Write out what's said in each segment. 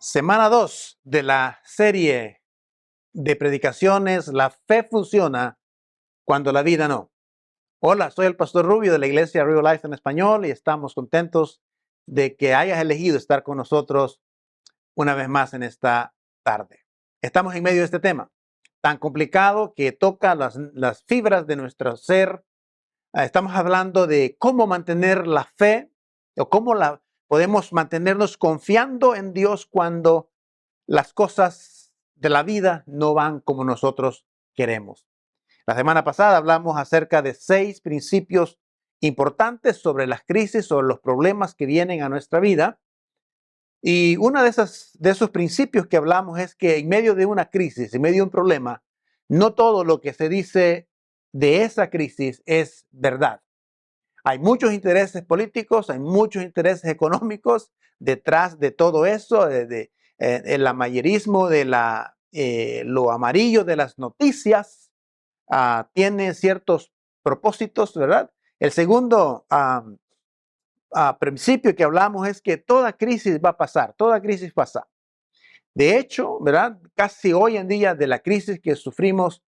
Semana 2 de la serie de predicaciones La fe funciona cuando la vida no. Hola, soy el pastor Rubio de la iglesia Real Life en español y estamos contentos de que hayas elegido estar con nosotros una vez más en esta tarde. Estamos en medio de este tema tan complicado que toca las fibras de nuestro ser. Estamos hablando de cómo mantener la fe o podemos mantenernos confiando en Dios cuando las cosas de la vida no van como nosotros queremos. La semana pasada hablamos acerca de 6 principios importantes sobre las crisis, sobre los problemas que vienen a nuestra vida. Y uno de esos principios que hablamos es que en medio de una crisis, en medio de un problema, no todo lo que se dice de esa crisis es verdad. Hay muchos intereses políticos, hay muchos intereses económicos detrás de todo eso, el amarillismo de lo amarillo de las noticias tiene ciertos propósitos, ¿verdad? El segundo principio que hablamos es que toda crisis va a pasar, toda crisis pasa. De hecho, ¿verdad? Casi hoy en día de la crisis que sufrimos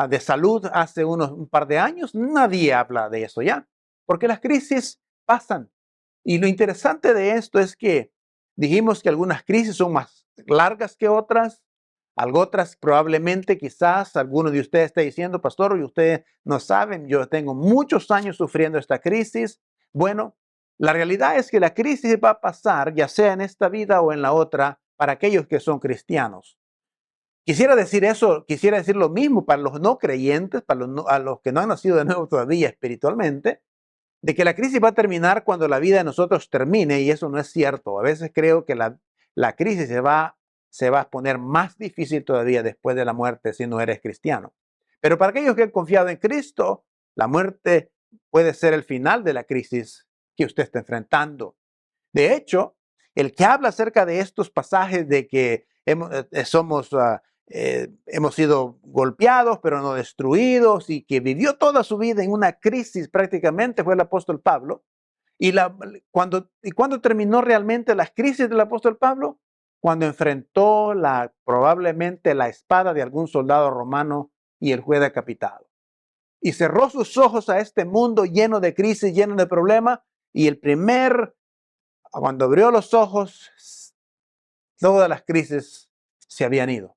de salud hace un par de años, nadie habla de eso ya, porque las crisis pasan. Y lo interesante de esto es que dijimos que algunas crisis son más largas que otras, algo otras probablemente quizás alguno de ustedes esté diciendo, pastor, y ustedes no saben, yo tengo muchos años sufriendo esta crisis. Bueno, la realidad es que la crisis va a pasar, ya sea en esta vida o en la otra, para aquellos que son cristianos. Quisiera decir eso, quisiera decir lo mismo para los no creyentes, a los que no han nacido de nuevo todavía espiritualmente, de que la crisis va a terminar cuando la vida de nosotros termine, y eso no es cierto. A veces creo que la crisis se va a poner más difícil todavía después de la muerte si no eres cristiano. Pero para aquellos que han confiado en Cristo, la muerte puede ser el final de la crisis que usted está enfrentando. De hecho, el que habla acerca de estos pasajes de que hemos sido golpeados pero no destruidos y que vivió toda su vida en una crisis prácticamente fue el apóstol Pablo. ¿Y cuándo terminó realmente las crisis del apóstol Pablo? Cuando enfrentó probablemente la espada de algún soldado romano y él fue decapitado. Y cerró sus ojos a este mundo lleno de crisis, lleno de problemas, y cuando abrió los ojos, todas las crisis se habían ido.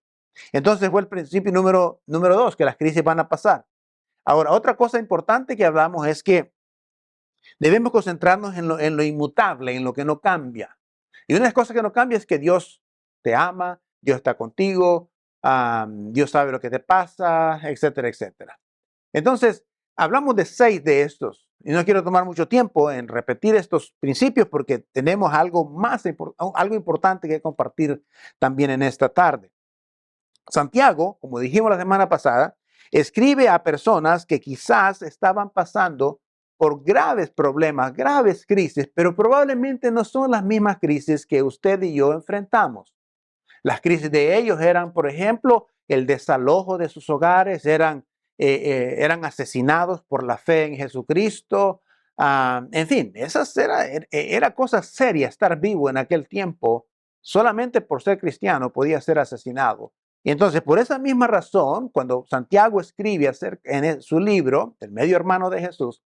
Entonces fue el principio número 2, que las crisis van a pasar. Ahora, otra cosa importante que hablamos es que debemos concentrarnos en lo inmutable, en lo que no cambia. Y una de las cosas que no cambia es que Dios te ama, Dios está contigo, Dios sabe lo que te pasa, etcétera, etcétera. Entonces, hablamos de 6 de estos. Y no quiero tomar mucho tiempo en repetir estos principios porque tenemos algo importante que compartir también en esta tarde. Santiago, como dijimos la semana pasada, escribe a personas que quizás estaban pasando por graves problemas, graves crisis, pero probablemente no son las mismas crisis que usted y yo enfrentamos. Las crisis de ellos eran, por ejemplo, el desalojo de sus hogares, eran asesinados por la fe en Jesucristo. En fin, era cosa seria estar vivo en aquel tiempo. Solamente por ser cristiano podía ser asesinado. Y entonces, por esa misma razón, cuando Santiago escribe en su libro, El medio hermano de Jesús,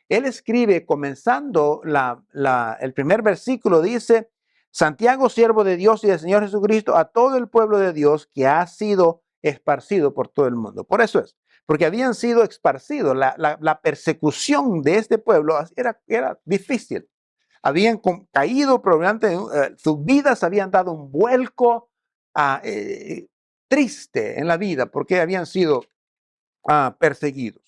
él escribe comenzando el primer versículo, dice: Santiago, siervo de Dios y del Señor Jesucristo, a todo el pueblo de Dios que ha sido esparcido por todo el mundo. Por eso es, porque habían sido esparcidos. La persecución de este pueblo era difícil. Habían caído, probablemente sus vidas habían dado un vuelco triste en la vida porque habían sido perseguidos.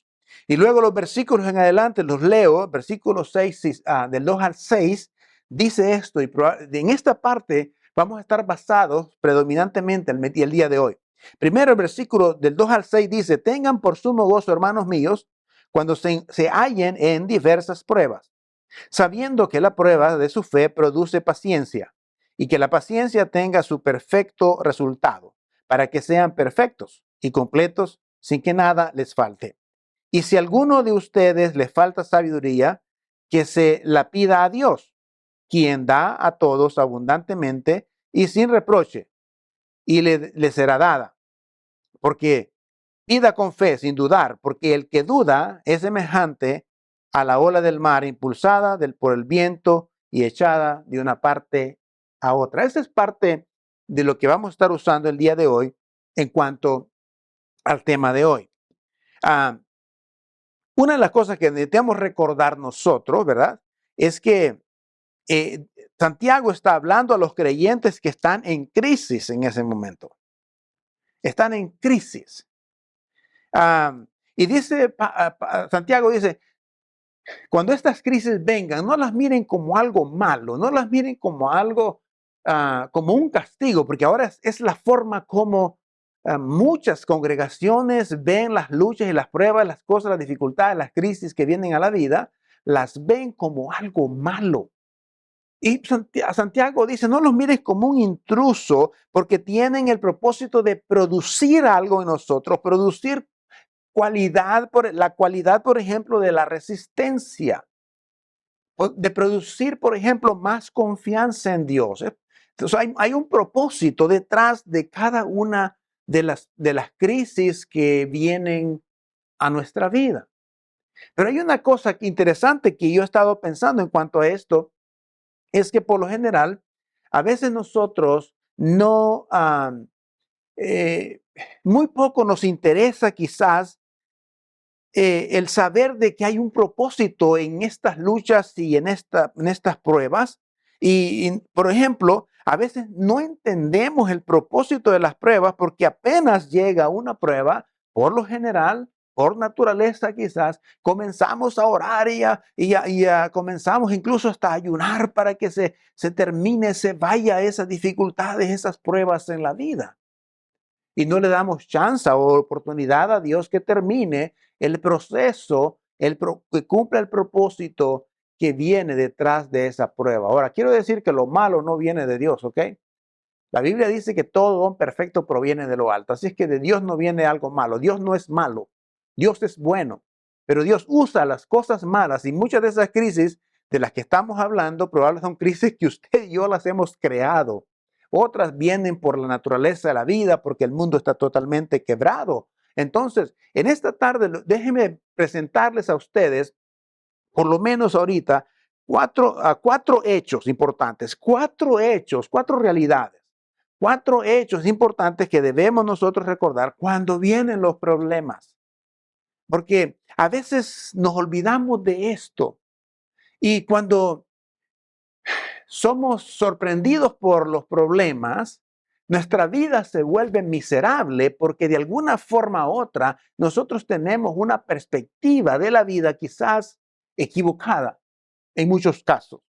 Y luego los versículos en adelante los leo, versículos 6, del 2 al 6, dice esto, y en esta parte vamos a estar basados predominantemente el día de hoy. Primero el versículo del 2 al 6 dice: tengan por sumo gozo, hermanos míos, cuando se hallen en diversas pruebas, sabiendo que la prueba de su fe produce paciencia, y que la paciencia tenga su perfecto resultado, para que sean perfectos y completos sin que nada les falte. Y si a alguno de ustedes le falta sabiduría, que se la pida a Dios, quien da a todos abundantemente y sin reproche, y le será dada. Porque pida con fe, sin dudar, porque el que duda es semejante a la ola del mar impulsada por el viento y echada de una parte a otra. Esa es parte de lo que vamos a estar usando el día de hoy en cuanto al tema de hoy. Una de las cosas que necesitamos recordar nosotros, ¿verdad? Es que eh, Santiago está hablando a los creyentes que están en crisis en ese momento. Están en crisis. Y dice, Santiago dice, cuando estas crisis vengan, no las miren como algo malo, no las miren como algo, como un castigo, porque ahora es la forma como muchas congregaciones ven las luchas y las pruebas, las cosas, las dificultades, las crisis que vienen a la vida, las ven como algo malo. Y Santiago dice, no los mires como un intruso, porque tienen el propósito de producir algo en nosotros, producir la cualidad, por ejemplo, de la resistencia, de producir, por ejemplo, más confianza en Dios. Entonces hay un propósito detrás de cada una de las crisis que vienen a nuestra vida. Pero hay una cosa interesante que yo he estado pensando en cuanto a esto, es que por lo general, a veces nosotros no, muy poco nos interesa quizás el saber de que hay un propósito en estas luchas y en estas pruebas. Por ejemplo, a veces no entendemos el propósito de las pruebas porque apenas llega una prueba, por lo general, por naturaleza quizás, comenzamos a orar y comenzamos incluso hasta a ayunar para que se termine, se vaya esas dificultades, esas pruebas en la vida. Y no le damos chance o oportunidad a Dios que termine el proceso, que cumpla el propósito que viene detrás de esa prueba. Ahora, quiero decir que lo malo no viene de Dios, ¿ok? La Biblia dice que todo don perfecto proviene de lo alto. Así es que de Dios no viene algo malo. Dios no es malo. Dios es bueno. Pero Dios usa las cosas malas y muchas de esas crisis de las que estamos hablando probablemente son crisis que usted y yo las hemos creado. Otras vienen por la naturaleza de la vida porque el mundo está totalmente quebrado. Entonces, en esta tarde, déjenme presentarles a ustedes, por lo menos ahorita, cuatro hechos importantes, cuatro realidades, cuatro hechos importantes que debemos nosotros recordar cuando vienen los problemas. Porque a veces nos olvidamos de esto. Y cuando somos sorprendidos por los problemas, nuestra vida se vuelve miserable porque de alguna forma u otra nosotros tenemos una perspectiva de la vida quizás equivocada en muchos casos.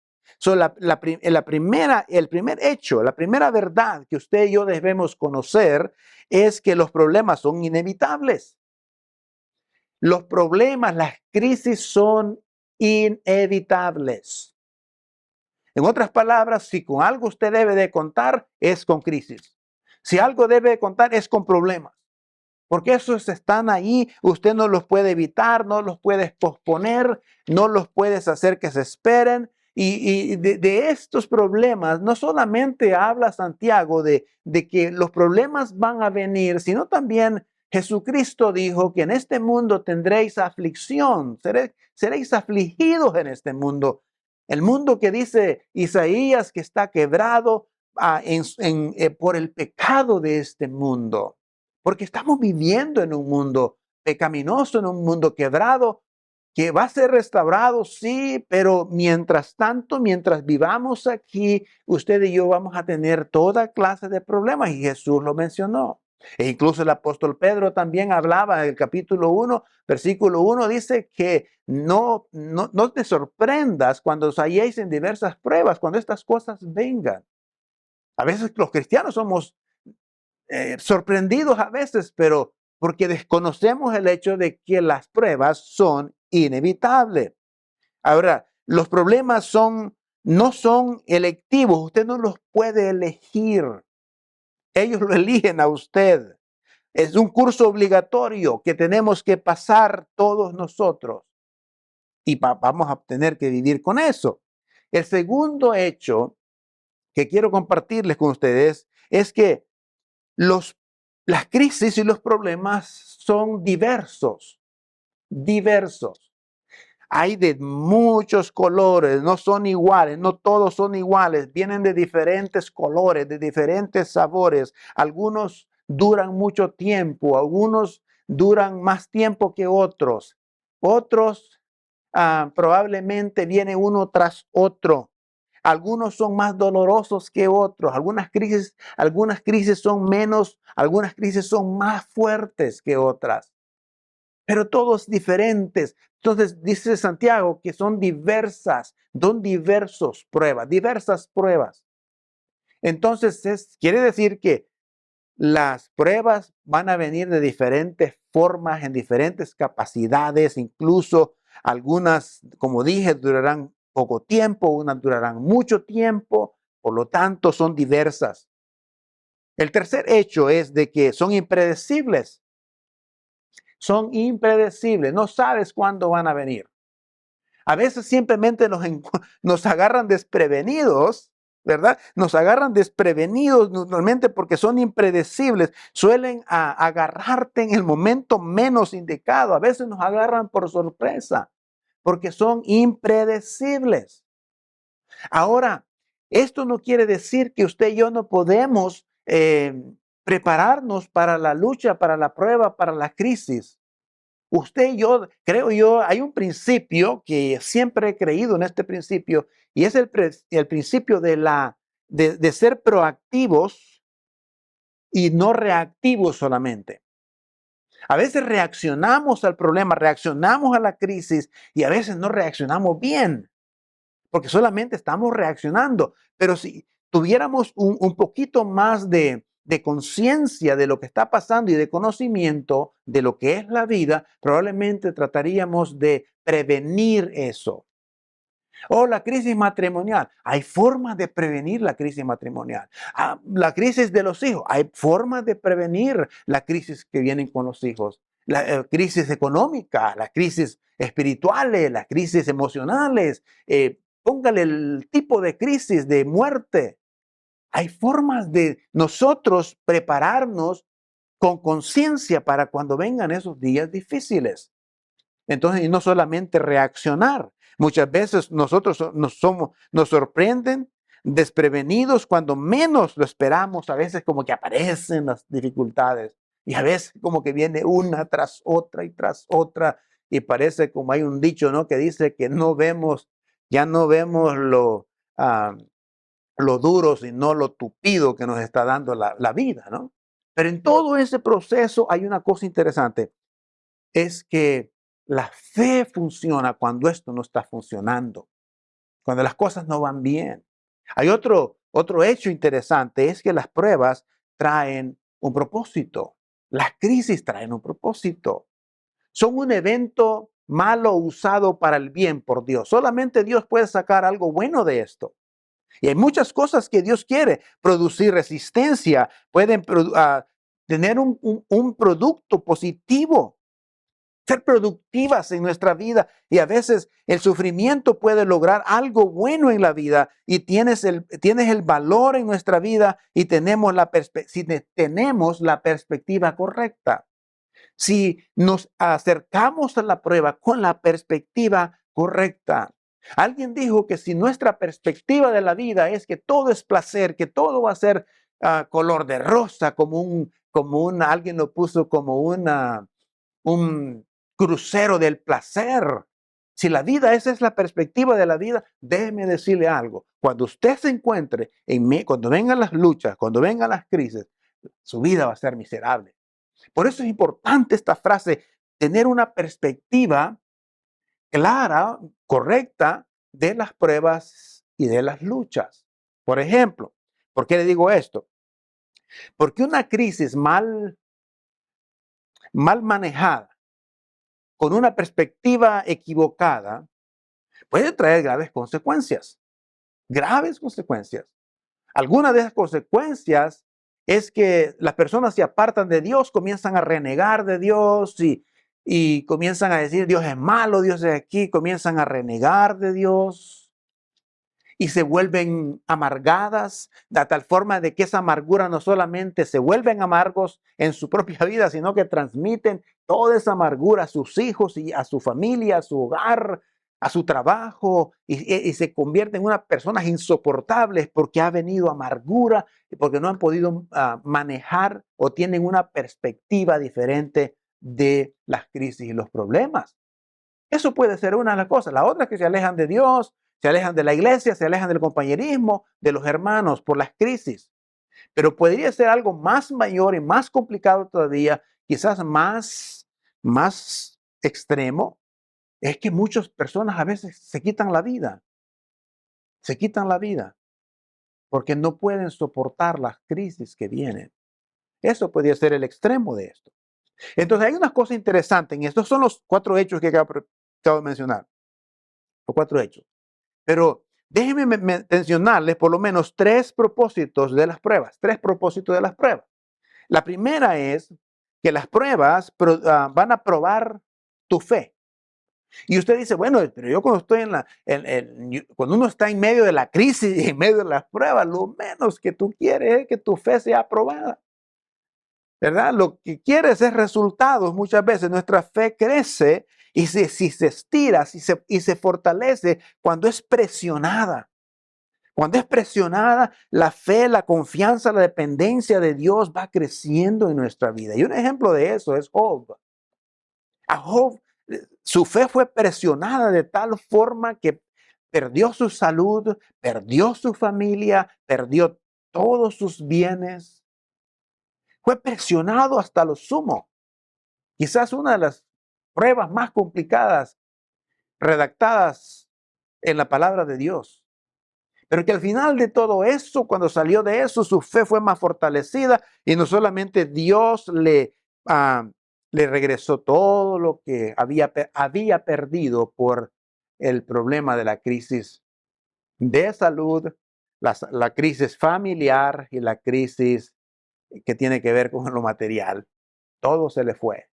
El primer hecho, la primera verdad que usted y yo debemos conocer es que los problemas son inevitables. Los problemas, las crisis son inevitables. En otras palabras, si con algo usted debe de contar, es con crisis. Si algo debe de contar, es con problemas. Porque esos están ahí, usted no los puede evitar, no los puede posponer, no los puedes hacer que se esperen. Y de estos problemas, no solamente habla Santiago de que los problemas van a venir, sino también Jesucristo dijo que en este mundo tendréis aflicción, seréis afligidos en este mundo. El mundo que dice Isaías que está quebrado por el pecado de este mundo. Porque estamos viviendo en un mundo pecaminoso, en un mundo quebrado, que va a ser restaurado, sí, pero mientras tanto, mientras vivamos aquí, usted y yo vamos a tener toda clase de problemas y Jesús lo mencionó. E incluso el apóstol Pedro también hablaba en el capítulo 1, versículo 1, dice que no te sorprendas cuando os halléis en diversas pruebas, cuando estas cosas vengan. A veces los cristianos somos sorprendidos a veces, pero porque desconocemos el hecho de que las pruebas son inevitables. Ahora, los problemas no son electivos, usted no los puede elegir. Ellos lo eligen a usted. Es un curso obligatorio que tenemos que pasar todos nosotros y vamos a tener que vivir con eso. El segundo hecho que quiero compartirles con ustedes es que las crisis y los problemas son diversos, diversos. Hay de muchos colores, no son iguales, no todos son iguales, vienen de diferentes colores, de diferentes sabores. Algunos duran mucho tiempo, algunos duran más tiempo que otros. Otros probablemente viene uno tras otro. Algunos son más dolorosos que otros. Algunas crisis son menos, algunas crisis son más fuertes que otras. Pero todos diferentes. Entonces dice Santiago que son diversas, son diversas pruebas. Entonces quiere decir que las pruebas van a venir de diferentes formas, en diferentes capacidades, incluso algunas, como dije, durarán poco tiempo, unas durarán mucho tiempo, por lo tanto son diversas. El tercer hecho es de que son impredecibles. Son impredecibles, no sabes cuándo van a venir. A veces simplemente nos agarran desprevenidos, ¿verdad? Nos agarran desprevenidos normalmente porque son impredecibles. Suelen agarrarte en el momento menos indicado. A veces nos agarran por sorpresa porque son impredecibles. Ahora, esto no quiere decir que usted y yo no podemos prepararnos para la lucha, para la prueba, para la crisis. Usted y yo, creo yo, hay un principio que siempre he creído en este principio y es el principio de ser proactivos y no reactivos solamente. A veces reaccionamos al problema, reaccionamos a la crisis y a veces no reaccionamos bien, porque solamente estamos reaccionando. Pero si tuviéramos un poquito más de conciencia de lo que está pasando y de conocimiento de lo que es la vida, probablemente trataríamos de prevenir eso. O la crisis matrimonial. Hay formas de prevenir la crisis matrimonial. La crisis de los hijos. Hay formas de prevenir la crisis que vienen con los hijos. La crisis económica, las crisis espirituales, las crisis emocionales. Póngale el tipo de crisis de muerte. Hay formas de nosotros prepararnos con conciencia para cuando vengan esos días difíciles. Entonces, y no solamente reaccionar. Muchas veces nosotros nos sorprenden desprevenidos cuando menos lo esperamos. A veces como que aparecen las dificultades y a veces como que viene una tras otra y tras otra y parece como hay un dicho, ¿no? Que dice que ya no vemos lo duro, sino lo tupido que nos está dando la vida, ¿no? Pero en todo ese proceso hay una cosa interesante, es que la fe funciona cuando esto no está funcionando, cuando las cosas no van bien. Hay otro hecho interesante, es que las pruebas traen un propósito. Las crisis traen un propósito. Son un evento malo usado para el bien por Dios. Solamente Dios puede sacar algo bueno de esto. Y hay muchas cosas que Dios quiere, producir resistencia, pueden tener un producto positivo, ser productivas en nuestra vida. Y a veces el sufrimiento puede lograr algo bueno en la vida y tienes el valor en nuestra vida y tenemos si tenemos la perspectiva correcta. Si nos acercamos a la prueba con la perspectiva correcta. Alguien dijo que si nuestra perspectiva de la vida es que todo es placer, que todo va a ser color de rosa, alguien lo puso como un crucero del placer. Si la vida, esa es la perspectiva de la vida, déjeme decirle algo. Cuando usted se encuentre cuando vengan las luchas, cuando vengan las crisis, su vida va a ser miserable. Por eso es importante esta frase, tener una perspectiva clara, correcta de las pruebas y de las luchas. Por ejemplo, ¿por qué le digo esto? Porque una crisis mal manejada, con una perspectiva equivocada, puede traer graves consecuencias. Graves consecuencias. Algunas de esas consecuencias es que las personas se apartan de Dios, comienzan a renegar de Dios y comienzan a decir Dios es malo, Dios es aquí, comienzan a renegar de Dios. y se vuelven amargadas, de tal forma de que esa amargura no solamente se vuelven amargos en su propia vida, sino que transmiten toda esa amargura a sus hijos y a su familia, a su hogar, a su trabajo, y se convierten en unas personas insoportables porque ha venido amargura y porque no han podido manejar o tienen una perspectiva diferente de las crisis y los problemas. Eso puede ser una de las cosas. La otra es que se alejan de Dios, se alejan de la iglesia, se alejan del compañerismo, de los hermanos por las crisis. Pero podría ser algo más mayor y más complicado todavía, quizás más extremo, es que muchas personas a veces se quitan la vida, porque no pueden soportar las crisis que vienen. Eso podría ser el extremo de esto. Entonces hay una cosa interesante en estos son los 4 hechos que acabo de mencionar, los 4 hechos. Pero déjenme mencionarles por lo menos 3 propósitos de las pruebas, 3 propósitos de las pruebas. La primera es que las pruebas van a probar tu fe. Y usted dice, bueno, pero yo cuando estoy cuando uno está en medio de la crisis y en medio de las pruebas, lo menos que tú quieres es que tu fe sea aprobada. ¿Verdad? Lo que quieres es resultados. Muchas veces nuestra fe crece y si se estira y se fortalece cuando es presionada. Cuando es presionada, la fe, la confianza, la dependencia de Dios va creciendo en nuestra vida. Y un ejemplo de eso es Job. A Job, su fe fue presionada de tal forma que perdió su salud, perdió su familia, perdió todos sus bienes. Fue presionado hasta lo sumo. Quizás una de las pruebas más complicadas redactadas en la palabra de Dios. Pero que al final de todo eso, cuando salió de eso, su fe fue más fortalecida y no solamente Dios le regresó todo lo que había perdido por el problema de la crisis de salud, la crisis familiar y la crisis que tiene que ver con lo material. Todo se le fue,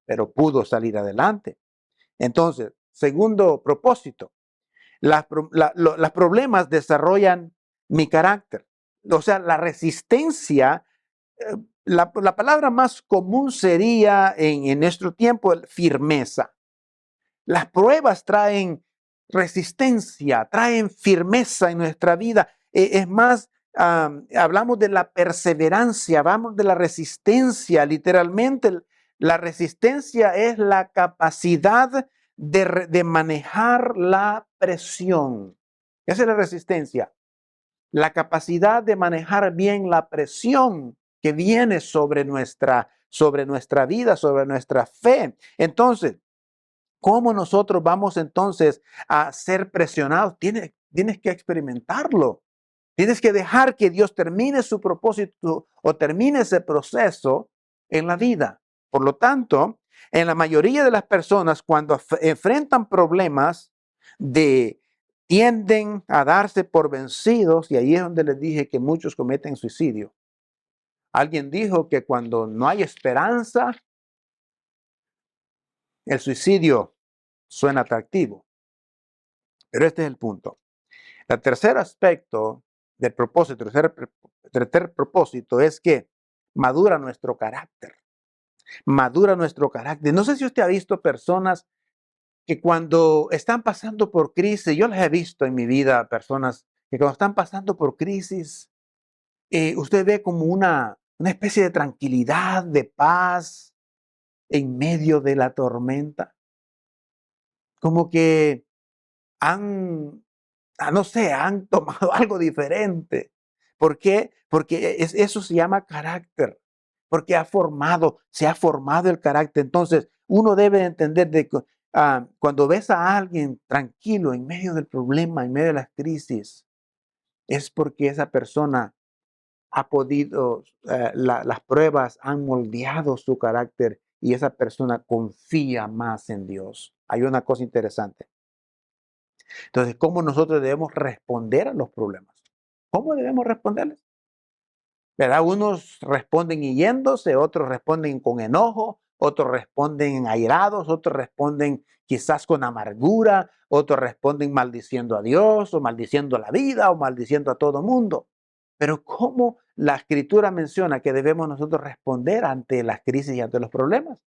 pero pudo salir adelante. Entonces, segundo propósito, los problemas desarrollan mi carácter. O sea, la resistencia, la palabra más común sería en nuestro tiempo firmeza. Las pruebas traen resistencia, traen firmeza en nuestra vida. Es más, hablamos de la perseverancia, hablamos de la resistencia. Literalmente, la resistencia es la capacidad de manejar la presión. Esa es la resistencia. La capacidad de manejar bien la presión que viene sobre nuestra vida, sobre nuestra fe. Entonces, ¿cómo nosotros vamos entonces a ser presionados? Tienes que experimentarlo. Tienes que dejar que Dios termine su propósito o termine ese proceso en la vida. Por lo tanto, en la mayoría de las personas, cuando enfrentan problemas, tienden a darse por vencidos, y ahí es donde les dije que muchos cometen suicidio. Alguien dijo que cuando no hay esperanza, el suicidio suena atractivo. Pero este es el punto. El tercer aspecto del propósito, tercer propósito es que madura nuestro carácter. Madura nuestro carácter. No sé si usted ha visto personas que cuando están pasando por crisis, yo las he visto en mi vida, personas que cuando están pasando por crisis, usted ve como una especie de tranquilidad, de paz en medio de la tormenta. Como que han, no sé, han tomado algo diferente. ¿Por qué? Porque eso se llama carácter, porque se ha formado el carácter. Entonces, uno debe entender de que cuando ves a alguien tranquilo en medio del problema, en medio de las crisis, es porque esa persona ha podido, las pruebas han moldeado su carácter y esa persona confía más en Dios. Hay una cosa interesante. Entonces, ¿cómo nosotros debemos responder a los problemas? ¿Cómo debemos responderles? ¿Verdad? Unos responden yéndose, otros responden con enojo, otros responden airados, otros responden quizás con amargura, otros responden maldiciendo a Dios o maldiciendo a la vida o maldiciendo a todo mundo. Pero ¿cómo la Escritura menciona que debemos nosotros responder ante las crisis y ante los problemas?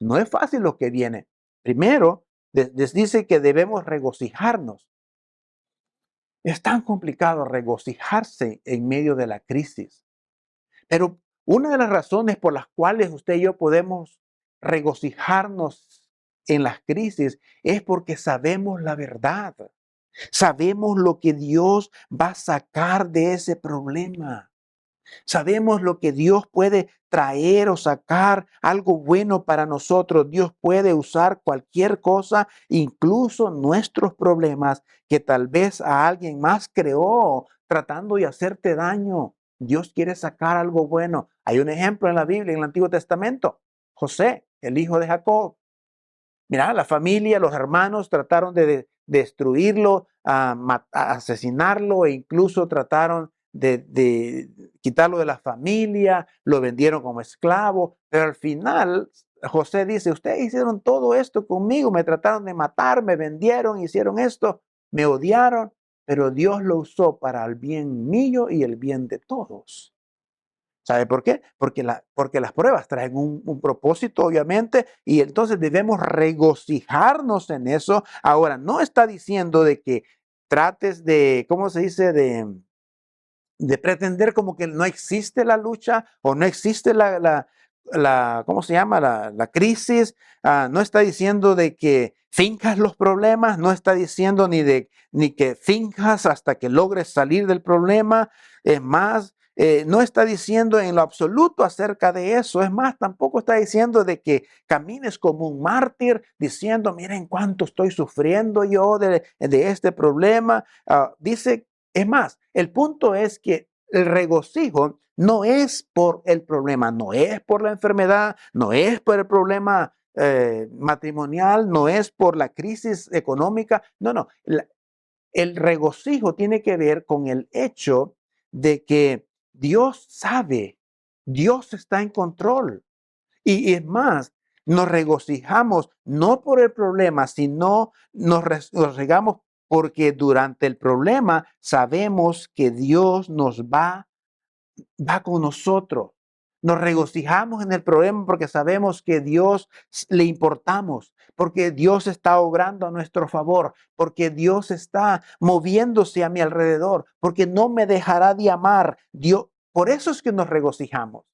No es fácil lo que viene. Primero, dice que debemos regocijarnos. Es tan complicado regocijarse en medio de la crisis. Pero una de las razones por las cuales usted y yo podemos regocijarnos en las crisis es porque sabemos la verdad. Sabemos lo que Dios va a sacar de ese problema. Sabemos lo que Dios puede traer o sacar algo bueno para nosotros. Dios puede usar cualquier cosa, incluso nuestros problemas que tal vez a alguien más creó tratando de hacerte daño. Dios quiere sacar algo bueno. Hay un ejemplo en la Biblia, en el Antiguo Testamento. José, el hijo de Jacob. Mira, la familia, los hermanos trataron de destruirlo, a asesinarlo e incluso trataron de quitarlo de la familia, lo vendieron como esclavo, pero al final José dice, ustedes hicieron todo esto conmigo, me trataron de matar, me vendieron, hicieron esto, me odiaron, pero Dios lo usó para el bien mío y el bien de todos. ¿Sabe por qué? Porque las pruebas traen un propósito, obviamente, y entonces debemos regocijarnos en eso. Ahora, no está diciendo de que trates de, ¿cómo se dice? De pretender como que no existe la lucha o no existe ¿cómo se llama? La crisis. No está diciendo de que finjas los problemas, no está diciendo ni que finjas hasta que logres salir del problema. Es más, no está diciendo en lo absoluto acerca de eso. Es más, tampoco está diciendo de que camines como un mártir diciendo, miren cuánto estoy sufriendo yo de este problema. Dice es más, el punto es que el regocijo no es por el problema, no es por la enfermedad, no es por el problema matrimonial, no es por la crisis económica, no. El regocijo tiene que ver con el hecho de que Dios sabe, Dios está en control. Y es más, nos regocijamos no por el problema, sino nos regocijamos porque durante el problema sabemos que Dios va con nosotros. Nos regocijamos en el problema porque sabemos que Dios le importamos, porque Dios está obrando a nuestro favor, porque Dios está moviéndose a mi alrededor, porque no me dejará de amar. Dios, por eso es que nos regocijamos.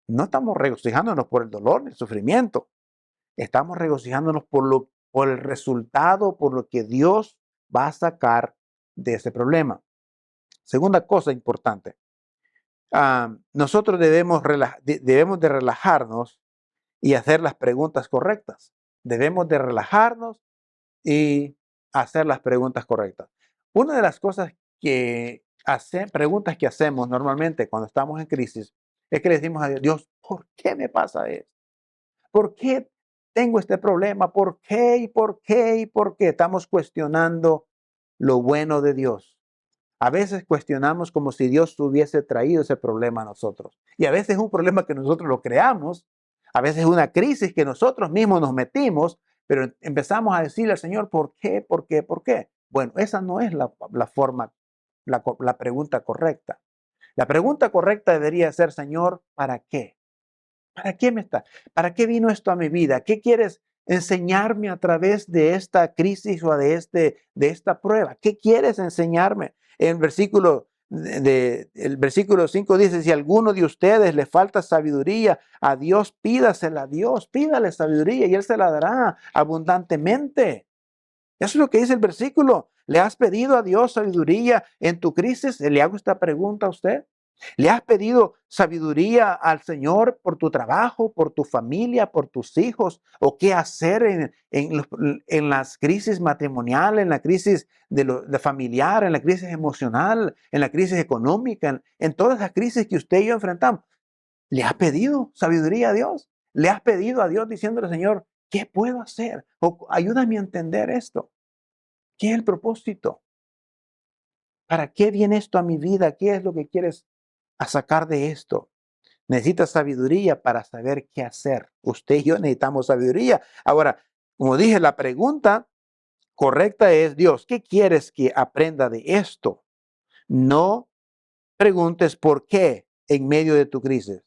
No estamos regocijándonos por el dolor, el sufrimiento. Estamos regocijándonos por el resultado, por lo que Dios va a sacar de ese problema. Segunda cosa importante. Nosotros debemos de relajarnos y hacer las preguntas correctas. Debemos de relajarnos y hacer las preguntas correctas. Una de las cosas preguntas que hacemos normalmente cuando estamos en crisis es que le decimos a Dios, Dios, ¿por qué me pasa esto? ¿Por qué tengo este problema? ¿Por qué y por qué y por qué? Estamos cuestionando lo bueno de Dios. A veces cuestionamos como si Dios hubiese traído ese problema a nosotros. Y a veces es un problema que nosotros lo creamos. A veces es una crisis que nosotros mismos nos metimos, pero empezamos a decirle al Señor, ¿por qué? ¿Por qué? ¿Por qué? Bueno, esa no es la forma, la pregunta correcta. La pregunta correcta debería ser, Señor, ¿para qué? ¿Para qué me está? ¿Para qué vino esto a mi vida? ¿Qué quieres enseñarme a través de esta crisis o de esta prueba? ¿Qué quieres enseñarme? En el versículo 5 dice, si a alguno de ustedes le falta sabiduría, a Dios pídasela a Dios, pídale sabiduría y Él se la dará abundantemente. Eso es lo que dice el versículo. ¿Le has pedido a Dios sabiduría en tu crisis? Le hago esta pregunta a usted. ¿Le has pedido sabiduría al Señor por tu trabajo, por tu familia, por tus hijos? ¿O qué hacer en las crisis matrimoniales, en la crisis de familiar, en la crisis emocional, en la crisis económica, en todas las crisis que usted y yo enfrentamos? ¿Le has pedido sabiduría a Dios? ¿Le has pedido a Dios diciéndole, Señor, ¿qué puedo hacer? O ayúdame a entender esto. ¿Qué es el propósito? ¿Para qué viene esto a mi vida? ¿Qué es lo que quieres a sacar de esto? Necesita sabiduría para saber qué hacer. Usted y yo necesitamos sabiduría. Ahora, como dije, la pregunta correcta es, Dios, ¿qué quieres que aprenda de esto? No preguntes por qué en medio de tu crisis.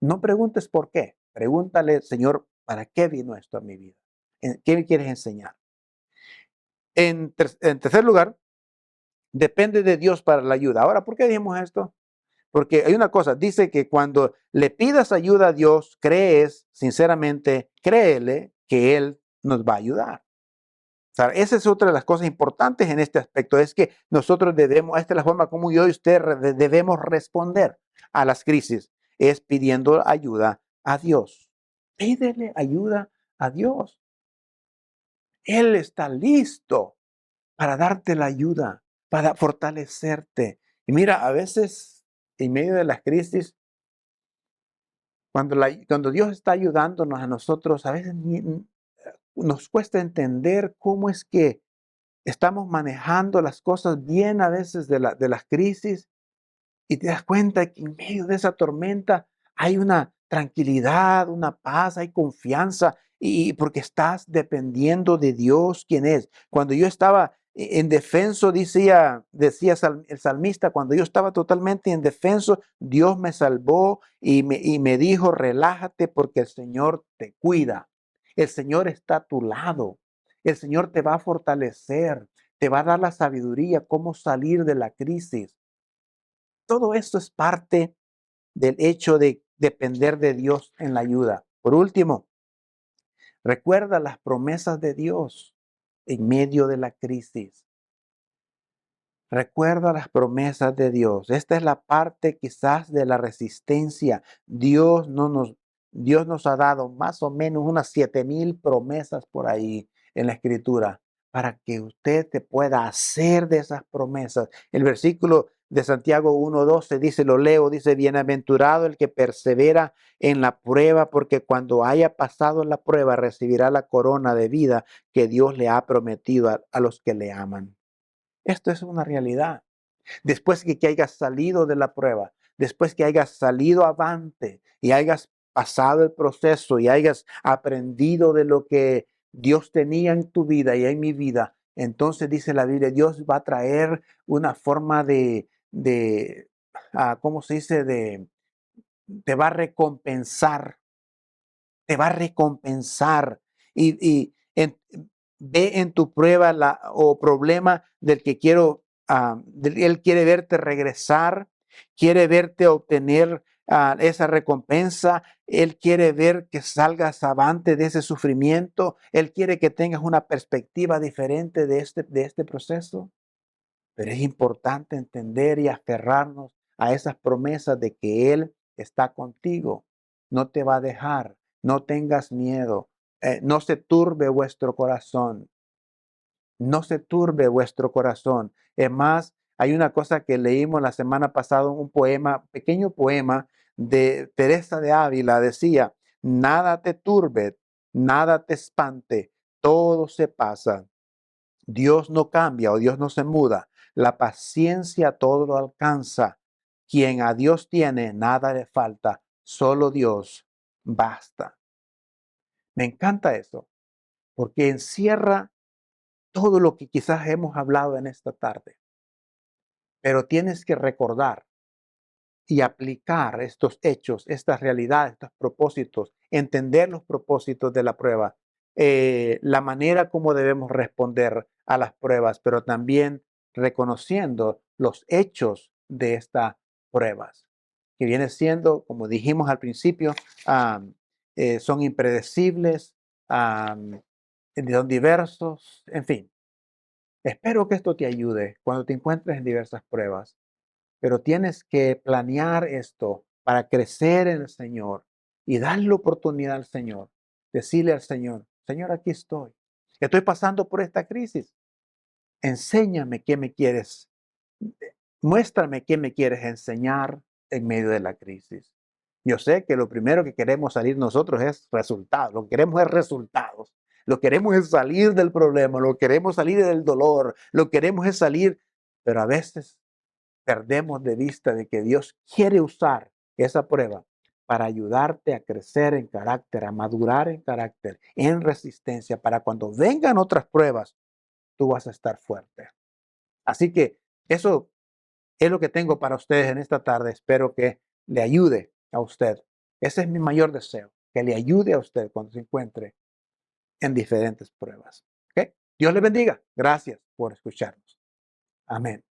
No preguntes por qué. Pregúntale, Señor, ¿para qué vino esto a mi vida? ¿Qué me quieres enseñar? En tercer lugar, depende de Dios para la ayuda. Ahora, ¿por qué dijimos esto? Porque hay una cosa, dice que cuando le pidas ayuda a Dios, crees, sinceramente, créele que Él nos va a ayudar. O sea, esa es otra de las cosas importantes en este aspecto, es que nosotros debemos, esta es la forma como yo y usted debemos responder a las crisis, es pidiendo ayuda a Dios. Pídele ayuda a Dios. Él está listo para darte la ayuda, para fortalecerte. Y mira, a veces en medio de las crisis, cuando Dios está ayudándonos a nosotros, a veces nos cuesta entender cómo es que estamos manejando las cosas bien a veces de las crisis y te das cuenta que en medio de esa tormenta hay una tranquilidad, una paz, hay confianza y porque estás dependiendo de Dios, quien es. Cuando yo estaba en defenso, decía el salmista, cuando yo estaba totalmente en defenso, Dios me salvó y me dijo, relájate porque el Señor te cuida. El Señor está a tu lado. El Señor te va a fortalecer, te va a dar la sabiduría, cómo salir de la crisis. Todo esto es parte del hecho de depender de Dios en la ayuda. Por último, recuerda las promesas de Dios en medio de la crisis. Recuerda las promesas de Dios. Esta es la parte quizás de la resistencia. Dios nos ha dado más o menos unas 7,000 promesas por ahí en la escritura para que usted te pueda hacer de esas promesas. El versículo de Santiago 1:12 dice, lo leo, dice, bienaventurado el que persevera en la prueba, porque cuando haya pasado la prueba recibirá la corona de vida que Dios le ha prometido a los que le aman. Esto es una realidad. Después que hayas salido de la prueba, después que hayas salido avante y hayas pasado el proceso y hayas aprendido de lo que Dios tenía en tu vida y en mi vida, entonces dice la Biblia, Dios va a traer una forma ¿cómo se dice? Te va a recompensar, te va a recompensar y ve en tu prueba o problema del que él quiere verte regresar, quiere verte obtener esa recompensa, él quiere ver que salgas avante de ese sufrimiento, él quiere que tengas una perspectiva diferente de este proceso. Pero es importante entender y aferrarnos a esas promesas de que Él está contigo, no te va a dejar, no tengas miedo, no se turbe vuestro corazón, no se turbe vuestro corazón. Es más, hay una cosa que leímos la semana pasada, un poema, pequeño poema de Teresa de Ávila, decía, nada te turbe, nada te espante, todo se pasa. Dios no cambia o Dios no se muda. La paciencia todo lo alcanza. Quien a Dios tiene, nada le falta. Solo Dios basta. Me encanta eso, porque encierra todo lo que quizás hemos hablado en esta tarde. Pero tienes que recordar y aplicar estos hechos, estas realidades, estos propósitos, entender los propósitos de la prueba, la manera como debemos responder a las pruebas, pero también reconociendo los hechos de estas pruebas, que viene siendo, como dijimos al principio, son impredecibles, son diversos, en fin. Espero que esto te ayude cuando te encuentres en diversas pruebas. Pero tienes que planear esto para crecer en el Señor y darle oportunidad al Señor. Decirle al Señor, Señor, aquí estoy. Estoy pasando por esta crisis. Enséñame qué me quieres. Muéstrame qué me quieres enseñar en medio de la crisis. Yo sé que lo primero que queremos salir nosotros es resultados. Lo que queremos es resultados. Lo que queremos es salir del problema. Lo que queremos salir del dolor. Lo que queremos es salir. Pero a veces perdemos de vista de que Dios quiere usar esa prueba para ayudarte a crecer en carácter, a madurar en carácter, en resistencia, para cuando vengan otras pruebas, tú vas a estar fuerte. Así que eso es lo que tengo para ustedes en esta tarde. Espero que le ayude a usted. Ese es mi mayor deseo, que le ayude a usted cuando se encuentre en diferentes pruebas. ¿Ok? Dios le bendiga. Gracias por escucharnos. Amén.